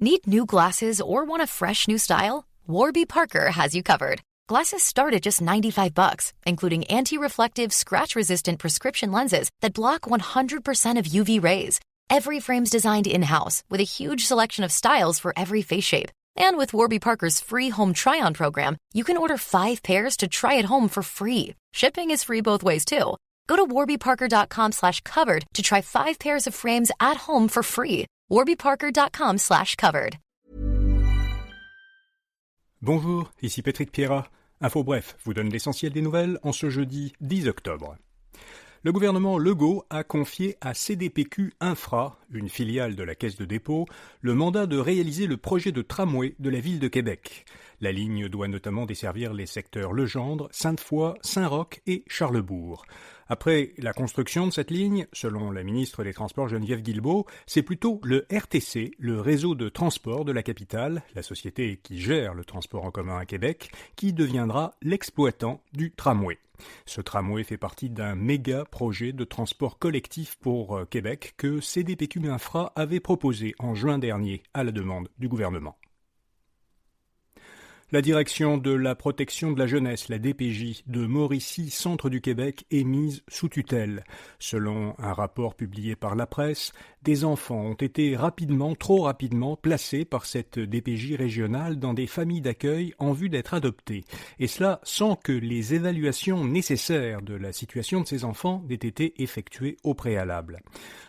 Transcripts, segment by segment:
Need new glasses or want a fresh new style? Warby Parker has you covered. Glasses start at just $95, including anti-reflective, scratch-resistant prescription lenses that block 100% of UV rays. Every frame's designed in-house with a huge selection of styles for every face shape. And with Warby Parker's free home try-on program, you can order 5 pairs to try at home for free. Shipping is free both ways, too. Go to warbyparker.com/covered to try 5 pairs of frames at home for free. warbyparker.com/covered. Bonjour, ici Patrick Pierrat. Info Bref vous donne l'essentiel des nouvelles en ce jeudi 10 octobre. Le gouvernement Legault a confié à CDPQ Infra, une filiale de la Caisse de dépôt, le mandat de réaliser le projet de tramway de la ville de Québec. La ligne doit notamment desservir les secteurs Legendre, Sainte-Foy, Saint-Roch et Charlesbourg. Après la construction de cette ligne, selon la ministre des Transports Geneviève Guilbeault, c'est plutôt le RTC, le réseau de transport de la capitale, la société qui gère le transport en commun à Québec, qui deviendra l'exploitant du tramway. Ce tramway fait partie d'un méga projet de transport collectif pour Québec que CDPQ Infra avait proposé en juin dernier à la demande du gouvernement. La direction de la protection de la jeunesse, la DPJ, de Mauricie, centre du Québec, est mise sous tutelle. Selon un rapport publié par la presse, des enfants ont été trop rapidement, placés par cette DPJ régionale dans des familles d'accueil en vue d'être adoptés. Et cela sans que les évaluations nécessaires de la situation de ces enfants n'aient été effectuées au préalable.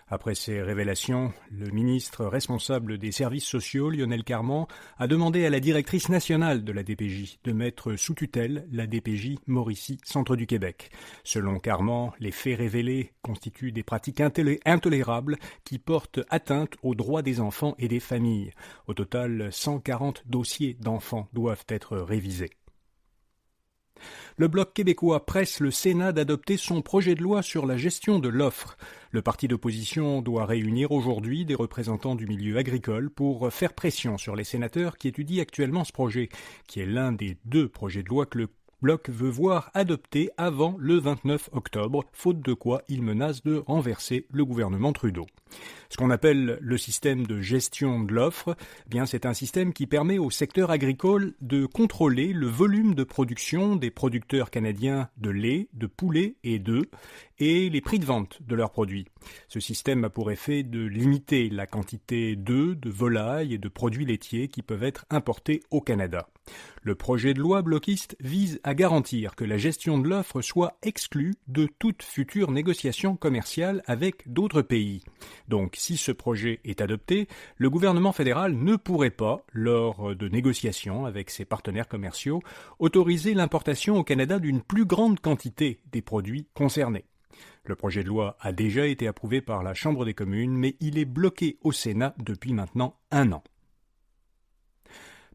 Après ces révélations, le ministre responsable des services sociaux, Lionel Carman, a demandé à la directrice nationale de la DPJ de mettre sous tutelle la DPJ Mauricie, centre du Québec. Selon Carman, les faits révélés constituent des pratiques intolérables qui portent atteinte aux droits des enfants et des familles. Au total, 140 dossiers d'enfants doivent être révisés. Le Bloc québécois presse le Sénat d'adopter son projet de loi sur la gestion de l'offre. Le parti d'opposition doit réunir aujourd'hui des représentants du milieu agricole pour faire pression sur les sénateurs qui étudient actuellement ce projet, qui est l'un des 2 projets de loi que le Bloc veut voir adopté avant le 29 octobre, faute de quoi il menace de renverser le gouvernement Trudeau. Ce qu'on appelle le système de gestion de l'offre, c'est un système qui permet au secteur agricole de contrôler le volume de production des producteurs canadiens de lait, de poulet et d'œufs, et les prix de vente de leurs produits. Ce système a pour effet de limiter la quantité d'œufs, de volailles et de produits laitiers qui peuvent être importés au Canada. Le projet de loi bloquiste vise à garantir que la gestion de l'offre soit exclue de toute future négociation commerciale avec d'autres pays. Donc, si ce projet est adopté, le gouvernement fédéral ne pourrait pas, lors de négociations avec ses partenaires commerciaux, autoriser l'importation au Canada d'une plus grande quantité des produits concernés. Le projet de loi a déjà été approuvé par la Chambre des communes, mais il est bloqué au Sénat depuis maintenant 1 an.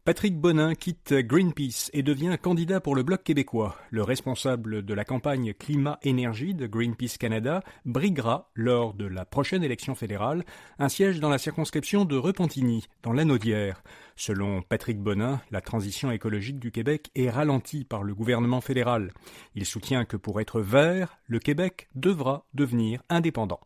Patrick Bonin quitte Greenpeace et devient candidat pour le Bloc québécois. Le responsable de la campagne Climat-Énergie de Greenpeace Canada briguera, lors de la prochaine élection fédérale, un siège dans la circonscription de Repentigny, dans l'Anaudière. Selon Patrick Bonin, la transition écologique du Québec est ralentie par le gouvernement fédéral. Il soutient que pour être vert, le Québec devra devenir indépendant.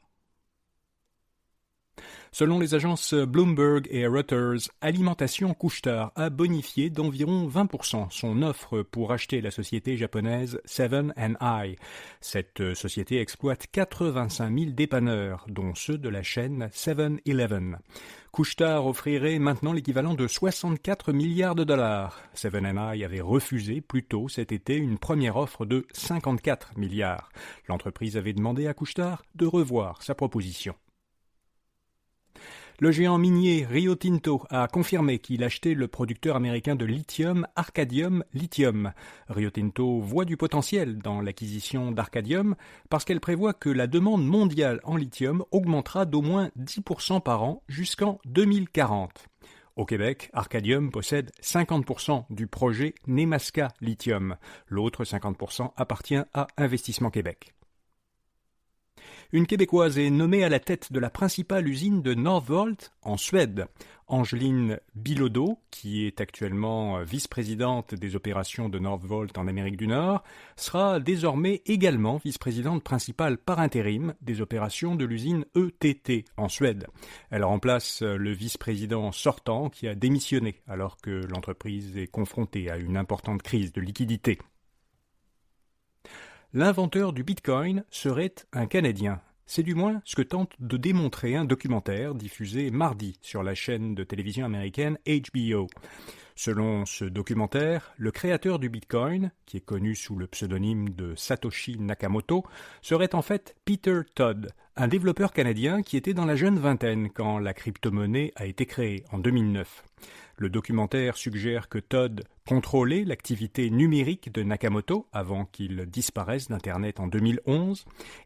Selon les agences Bloomberg et Reuters, Alimentation Couche-Tard a bonifié d'environ 20% son offre pour acheter la société japonaise Seven & I. Cette société exploite 85 000 dépanneurs, dont ceux de la chaîne 7-Eleven. Couche-Tard offrirait maintenant l'équivalent de 64 milliards de dollars. Seven & I avait refusé plus tôt cet été une première offre de 54 milliards. L'entreprise avait demandé à Couche-Tard de revoir sa proposition. Le géant minier Rio Tinto a confirmé qu'il achetait le producteur américain de lithium Arcadium Lithium. Rio Tinto voit du potentiel dans l'acquisition d'Arcadium parce qu'elle prévoit que la demande mondiale en lithium augmentera d'au moins 10% par an jusqu'en 2040. Au Québec, Arcadium possède 50% du projet Nemaska Lithium. L'autre 50% appartient à Investissement Québec. Une Québécoise est nommée à la tête de la principale usine de Northvolt en Suède. Angeline Bilodeau, qui est actuellement vice-présidente des opérations de Northvolt en Amérique du Nord, sera désormais également vice-présidente principale par intérim des opérations de l'usine ETT en Suède. Elle remplace le vice-président sortant qui a démissionné alors que l'entreprise est confrontée à une importante crise de liquidité. L'inventeur du Bitcoin serait un Canadien. C'est du moins ce que tente de démontrer un documentaire diffusé mardi sur la chaîne de télévision américaine HBO. Selon ce documentaire, le créateur du Bitcoin, qui est connu sous le pseudonyme de Satoshi Nakamoto, serait en fait Peter Todd, un développeur canadien qui était dans la jeune vingtaine quand la crypto-monnaie a été créée en 2009. Le documentaire suggère que Todd contrôlait l'activité numérique de Nakamoto avant qu'il disparaisse d'Internet en 2011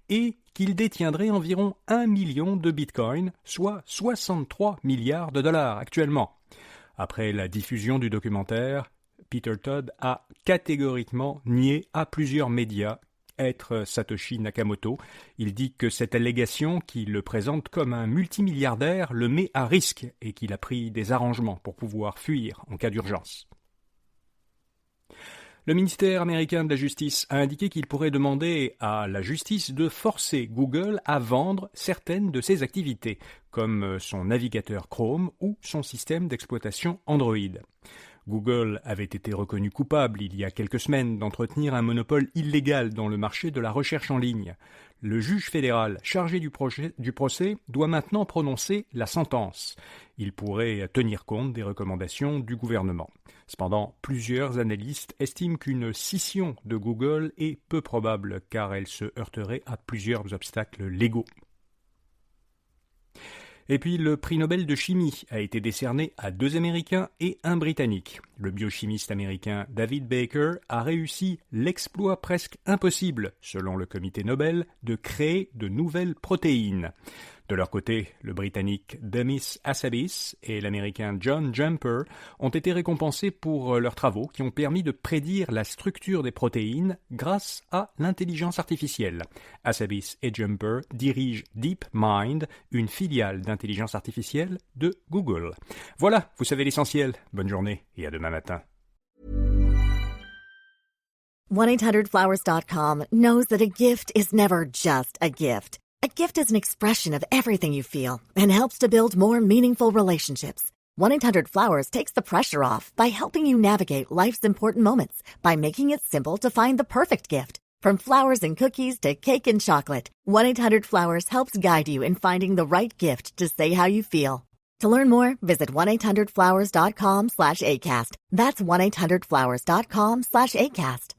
et qu'il détiendrait environ 1 million de bitcoins, soit 63 milliards de dollars actuellement. Après la diffusion du documentaire, Peter Todd a catégoriquement nié à plusieurs médias être Satoshi Nakamoto. Il dit que cette allégation qui le présente comme un multimilliardaire le met à risque et qu'il a pris des arrangements pour pouvoir fuir en cas d'urgence. Le ministère américain de la Justice a indiqué qu'il pourrait demander à la justice de forcer Google à vendre certaines de ses activités, comme son navigateur Chrome ou son système d'exploitation Android. Google avait été reconnu coupable il y a quelques semaines d'entretenir un monopole illégal dans le marché de la recherche en ligne. Le juge fédéral chargé du procès doit maintenant prononcer la sentence. Il pourrait tenir compte des recommandations du gouvernement. Cependant, plusieurs analystes estiment qu'une scission de Google est peu probable car elle se heurterait à plusieurs obstacles légaux. Et puis le prix Nobel de chimie a été décerné à 2 Américains et un Britannique. Le biochimiste américain David Baker a réussi l'exploit presque impossible, selon le comité Nobel, de créer de nouvelles protéines. De leur côté, le Britannique Demis Hassabis et l'Américain John Jumper ont été récompensés pour leurs travaux qui ont permis de prédire la structure des protéines grâce à l'intelligence artificielle. Hassabis et Jumper dirigent DeepMind, une filiale d'intelligence artificielle de Google. Voilà, vous savez l'essentiel. Bonne journée et à demain matin. 1-800-Flowers.com knows that a gift is never just a gift. A gift is an expression of everything you feel and helps to build more meaningful relationships. 1-800-Flowers takes the pressure off by helping you navigate life's important moments by making it simple to find the perfect gift. From flowers and cookies to cake and chocolate, 1-800-Flowers helps guide you in finding the right gift to say how you feel. To learn more, visit 1-800-Flowers.com/ACAST. That's 1-800-Flowers.com/ACAST.